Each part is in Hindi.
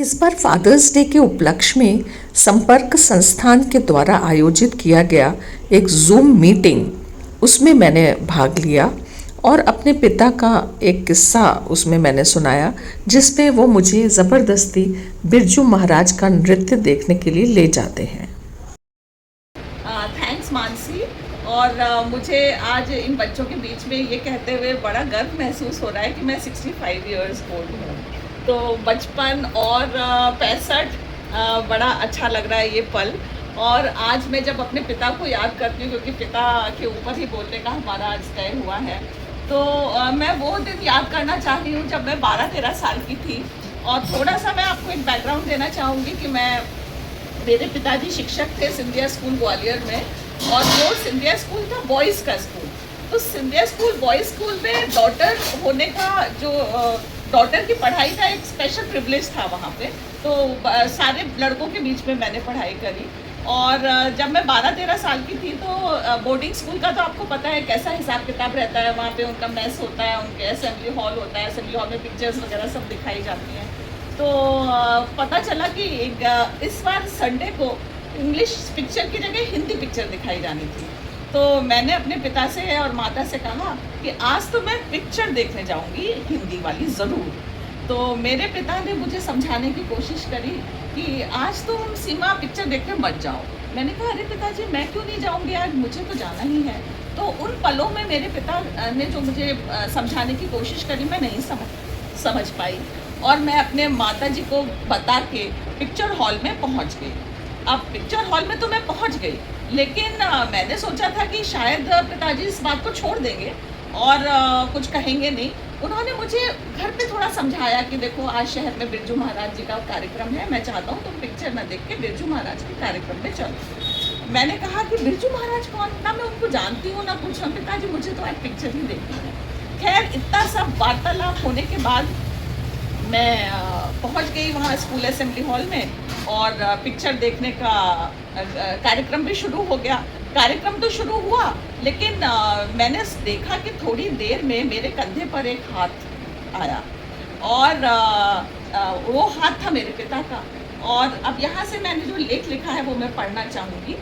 इस बार फादर्स डे के उपलक्ष्य में संपर्क संस्थान के द्वारा आयोजित किया गया एक जूम मीटिंग, उसमें मैंने भाग लिया और अपने पिता का एक किस्सा उसमें मैंने सुनाया, जिसमें वो मुझे ज़बरदस्ती बिरजू महाराज का नृत्य देखने के लिए ले जाते हैं। थैंक्स मानसी। और मुझे आज इन बच्चों के बीच में ये कहते हुए बड़ा गर्व महसूस हो रहा है कि मैं 65 इयर्स ओल्ड हूँ। तो बचपन और 65 बड़ा अच्छा लग रहा है ये पल। और आज मैं जब अपने पिता को याद करती हूँ, क्योंकि पिता के ऊपर ही बोलने का हमारा आज तय हुआ है, तो मैं वो दिन याद करना चाह रही हूँ जब मैं 12-13 साल की थी। और थोड़ा सा मैं आपको एक बैकग्राउंड देना चाहूँगी कि मेरे पिताजी शिक्षक थे सिंधिया स्कूल ग्वालियर में, और वो सिंधिया स्कूल था बॉयज़ का स्कूल। तो सिंधिया स्कूल बॉयज़ स्कूल में डॉटर होने का जो डॉटर की पढ़ाई का एक स्पेशल प्रिविलेज था वहाँ पे। तो सारे लड़कों के बीच में मैंने पढ़ाई करी। और जब मैं 12-13 साल की थी तो बोर्डिंग स्कूल का तो आपको पता है कैसा हिसाब किताब रहता है। वहाँ पे उनका मेस होता है, उनके असेंबली हॉल होता है, असेंबली हॉल में पिक्चर्स वगैरह सब दिखाई जाती हैं। तो पता चला कि इस बार संडे को इंग्लिश पिक्चर की जगह हिंदी पिक्चर दिखाई जानी थी। तो मैंने अपने पिता से और माता से कहा कि आज तो मैं पिक्चर देखने जाऊंगी हिंदी वाली ज़रूर। तो मेरे पिता ने मुझे समझाने की कोशिश करी कि आज तुम सीमा पिक्चर देखने मत जाओ। मैंने कहा अरे पिताजी मैं क्यों नहीं जाऊंगी, आज मुझे तो जाना ही है। तो उन पलों में मेरे पिता ने जो मुझे समझाने की कोशिश करी मैं नहीं समझ पाई, और मैं अपने माता जी को बता के पिक्चर हॉल में पहुंच गई। अब पिक्चर हॉल में तो मैं पहुंच गई, लेकिन मैंने सोचा था कि शायद पिताजी इस बात को छोड़ देंगे और कुछ कहेंगे नहीं। उन्होंने मुझे घर पे थोड़ा समझाया कि देखो आज शहर में बिरजू महाराज जी का कार्यक्रम है, मैं चाहता हूँ तुम पिक्चर न देख के बिरजू महाराज के कार्यक्रम में चलो। मैंने कहा कि बिरजू महाराज कौन, ना मैं उनको जानती हूँ ना कुछ। पिताजी मुझे तो आज पिक्चर ही देखनी है। खैर इतना सब वार्तालाप होने के बाद मैं पहुंच गई वहाँ स्कूल असेंबली हॉल में, और पिक्चर देखने का कार्यक्रम भी शुरू हो गया। कार्यक्रम तो शुरू हुआ, लेकिन मैंने देखा कि थोड़ी देर में मेरे कंधे पर एक हाथ आया, और वो हाथ था मेरे पिता का। और अब यहाँ से मैंने जो लेख लिखा है वो मैं पढ़ना चाहूँगी,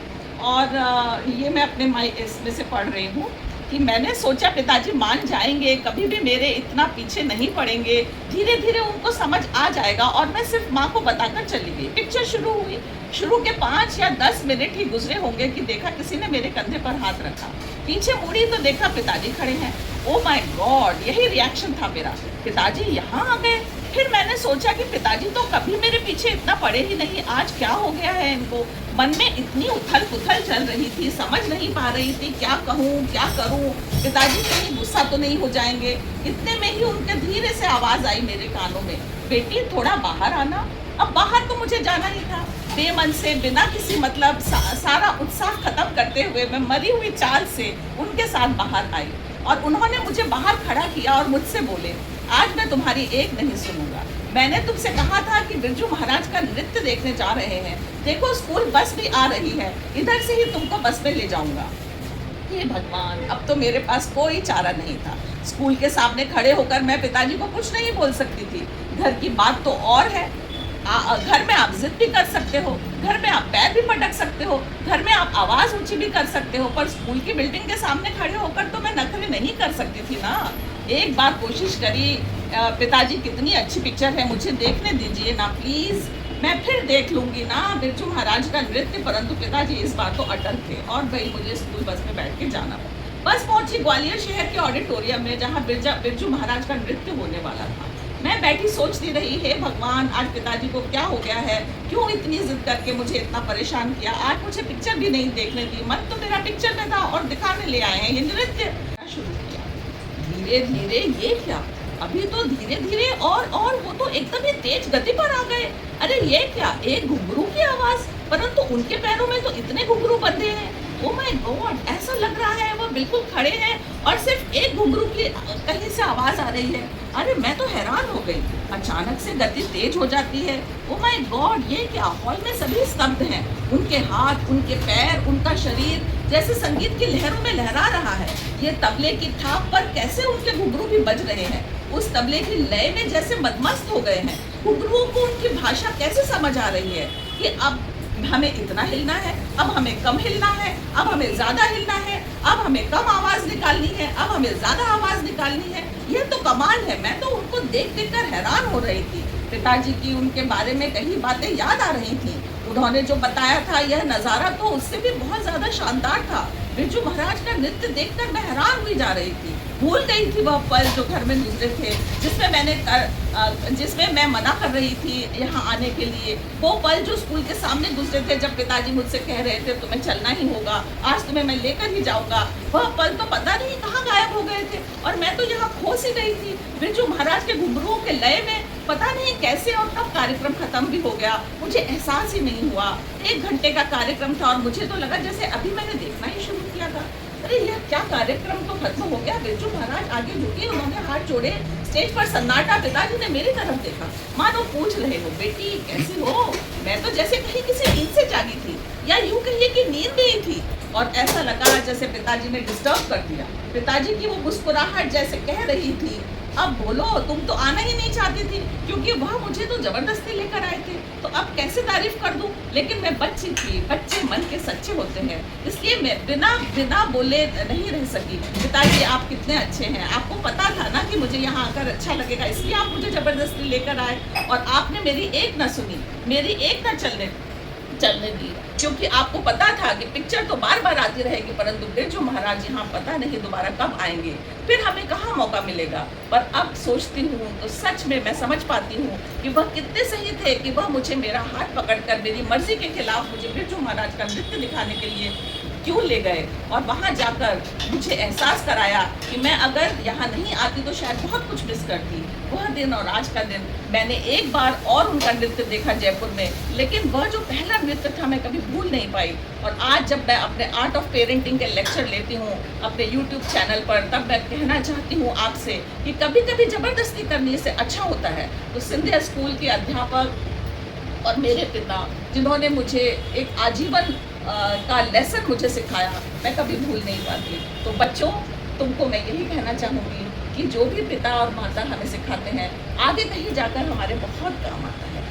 और ये मैं अपने इसमें से पढ़ रही हूँ कि मैंने सोचा पिताजी मान जाएंगे, कभी भी मेरे इतना पीछे नहीं पड़ेंगे, धीरे धीरे उनको समझ आ जाएगा। और मैं सिर्फ माँ को बताकर चली गई। पिक्चर शुरू हुई, शुरू के 5 या 10 मिनट ही गुजरे होंगे कि देखा किसी ने मेरे कंधे पर हाथ रखा। पीछे मुड़ी तो देखा पिताजी खड़े हैं। ओ माय गॉड, यही रिएक्शन था मेरा, पिताजी यहाँ आ गए। फिर मैंने सोचा कि पिताजी तो कभी मेरे पीछे इतना पड़े ही नहीं, आज क्या हो गया है इनको। मन में इतनी उथल पुथल चल रही थी, समझ नहीं पा रही थी क्या कहूँ क्या करूँ। पिताजी कहीं गुस्सा तो नहीं हो जाएंगे। इतने में ही उनके धीरे से आवाज़ आई मेरे कानों में, बेटी थोड़ा बाहर आना। अब बाहर तो मुझे जाना ही था। बेमन से बिना किसी मतलब सारा उत्साह खत्म करते हुए मैं मरी हुई चाल से उनके साथ बाहर आई, और उन्होंने मुझे बाहर खड़ा किया और मुझसे बोले आज मैं तुम्हारी एक नहीं सुनूंगा। मैंने तुमसे कहा था कि बिरजू महाराज का नृत्य देखने जा रहे हैं, देखो स्कूल बस भी आ रही है, इधर से ही तुमको बस में ले जाऊंगा। हे भगवान, अब तो मेरे पास कोई चारा नहीं था। स्कूल के सामने खड़े होकर मैं पिताजी को कुछ नहीं बोल सकती थी। घर की बात तो और है, घर में आप जिद भी कर सकते हो, घर में आप पैर भी पटक सकते हो, घर में आप आवाज़ ऊंची भी कर सकते हो, पर स्कूल की बिल्डिंग के सामने खड़े होकर तो मैं नखरे नहीं कर सकती थी ना। एक बार कोशिश करी, पिताजी कितनी अच्छी पिक्चर है, मुझे देखने दीजिए ना प्लीज़, मैं फिर देख लूँगी ना बिरजू महाराज का नृत्य। परंतु पिताजी इस बार तो अटल थे, और भाई मुझे स्कूल बस में बैठ के जाना पड़ा। बस पहुँची ग्वालियर शहर के ऑडिटोरियम में जहाँ बिरजू महाराज का नृत्य होने वाला था। मैं बैठी सोचती रही, हे भगवान आज पिताजी को क्या हो गया है, क्यों इतनी जिद करके मुझे इतना परेशान किया, आज मुझे पिक्चर भी नहीं देखने दी। मन तो मेरा पिक्चर में था और दिखाने ले आए हैं ये नृत्य। शुरू किया धीरे धीरे, ये क्या, अभी तो धीरे धीरे, और वो तो एकदम ही तेज गति पर आ गए। अरे ये क्या, एक घुंघरू की आवाज़, परंतु उनके पैरों में तो इतने घुंघरू बंधे हैं। ओ माय गॉड, ऐसा लग रहा है वो बिल्कुल खड़े हैं और सिर्फ एक घुंघरू की कहीं से आवाज़ आ रही है। अरे मैं तो हैरान हो गई, अचानक से गति तेज हो जाती है। ओ माय गॉड, ये क्या, हॉल में सभी स्तब्ध हैं, उनके हाथ, उनके पैर, उनका शरीर जैसे संगीत की लहरों में लहरा रहा है। ये तबले की थाप पर कैसे उनके घुंघरू भी बज रहे हैं। उस तबले की लय में जैसे मदमस्त हो गए हैं। घुंघरुओं को उनकी भाषा कैसे समझ आ रही है कि अब हमें इतना हिलना है, अब हमें कम हिलना है, अब हमें ज़्यादा हिलना है, अब हमें कम आवाज़ निकालनी है, अब हमें ज़्यादा आवाज़ निकालनी है। यह तो कमाल है। मैं तो उनको देख देख कर हैरान हो रही थी। पिताजी की उनके बारे में कई बातें याद आ रही थी। उन्होंने जो बताया था, यह नज़ारा तो उससे भी बहुत ज़्यादा शानदार था। बिरजू महाराज का नृत्य देखकर मैं हैरान हुई जा रही थी। भूल गई थी वह पल जो घर में गुजरे थे, जिसमें मैं मना कर रही थी यहाँ आने के लिए। वो पल जो स्कूल के सामने गुजरे थे, जब पिताजी मुझसे कह रहे थे तुम्हें चलना ही होगा, आज तुम्हें मैं लेकर ही जाऊंगा। वह पल तो पता नहीं कहाँ गायब हो गए थे और मैं तो यहाँ खो सी गई थी। बिरजू महाराज के घुंघरुओं के लय में पता नहीं कैसे और कब कार्यक्रम खत्म भी हो गया, मुझे एहसास ही नहीं हुआ। 1 घंटे का कार्यक्रम था और मुझे तो लगा जैसे अभी मैंने देखना ही शुरू किया था। अरे यह क्या, कार्यक्रम तो खत्म हो गया। बिरजू महाराज आगे झुके, उन्होंने हाथ जोड़े, स्टेज पर सन्नाटा। पिताजी ने मेरी तरफ देखा, मानो पूछ रहे हो बेटी कैसी हो। मैं तो जैसे कहीं किसी नींद से जागी थी, या यूं कहिए कि नींद में ही थी। और ऐसा लगा जैसे पिताजी ने डिस्टर्ब कर दिया। पिताजी की वो मुस्कुराहट जैसे कह रही थी अब बोलो, तुम तो आना ही नहीं चाहती थी, क्योंकि वह मुझे तो जबरदस्ती लेकर आए थे। तो अब कैसे तारीफ कर दूं। लेकिन मैं बच्ची थी, बच्चे मन के सच्चे होते हैं, इसलिए मैं बिना बोले नहीं रह सकी। पिताजी आप कितने अच्छे हैं, आपको पता था ना कि मुझे यहाँ आकर अच्छा लगेगा, इसलिए आप मुझे जबरदस्ती लेकर आए और आपने मेरी एक ना सुनी, मेरी एक ना चलने दी, क्योंकि आपको पता था कि पिक्चर तो बार बार आती रहेगी, परंतु बिरजू महाराज यहाँ पता नहीं दोबारा कब आएंगे, फिर हमें कहाँ मौका मिलेगा। पर अब सोचती हूँ तो सच में मैं समझ पाती हूँ कि वह कितने सही थे कि वह मुझे मेरा हाथ पकड़कर मेरी मर्जी के खिलाफ मुझे बिरजू महाराज का नृत्य दिखाने के लिए क्यों ले गए और वहाँ जाकर मुझे एहसास कराया कि मैं अगर यहाँ नहीं आती तो शायद बहुत कुछ मिस करती। वह दिन और आज का दिन मैंने एक बार और उनका नृत्य देखा जयपुर में, लेकिन वह जो पहला नृत्य था मैं कभी भूल नहीं पाई। और आज जब मैं अपने आर्ट ऑफ पेरेंटिंग के लेक्चर लेती हूँ अपने यूट्यूब चैनल पर, तब मैं कहना चाहती हूँ आपसे कि कभी कभी ज़बरदस्ती करने से अच्छा होता है। तो सिंधिया स्कूल के अध्यापक और मेरे पिता, जिन्होंने मुझे एक आजीवन का लेसन मुझे सिखाया, मैं कभी भूल नहीं पाती। तो बच्चों, तुमको मैं यही कहना चाहूँगी कि जो भी पिता और माता हमें सिखाते हैं, आगे कहीं जाकर हमारे बहुत काम आता है।